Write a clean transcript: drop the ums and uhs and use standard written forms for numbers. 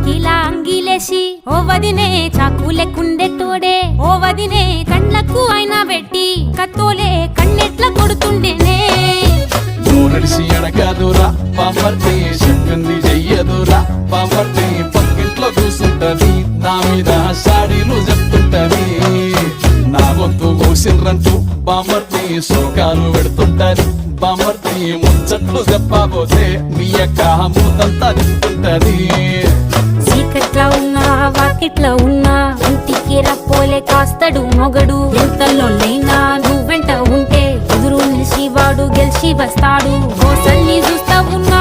అంగిలా అంగిలేసి ఓ వదినే చాకులెక్కుండే తోడే ఓ వదినే కండ్లకు అయినా పెట్టి కత్తోలే కన్నెట్ల కొడుతుండేనే నడిసి అడగదురా పాపర్తి చెప్పింది చెయ్యదురా పాపర్తి పక్కింట్లో కూసుంటది నా మీద సాడీలు చెప్తుంటది నా గొంతు కూసిండ్రంటూ బామర్తి శోకాలు పెడుతుంటది బామర్తి ముచ్చట్లు చెప్పబోతే మీ యొక్క మూతంతా తింటుంటది చీకట్లా ఉన్నా వాకిట్లా ఉన్నా ఇంటికి రప్పోలే కాస్తడు మొగడు ఎంతలోనైనా నువ్వెంట ఉంటే ఎదురు నిలిచి వాడు గెలిచి వస్తాడు గోసల్ని చూస్తా ఉన్నా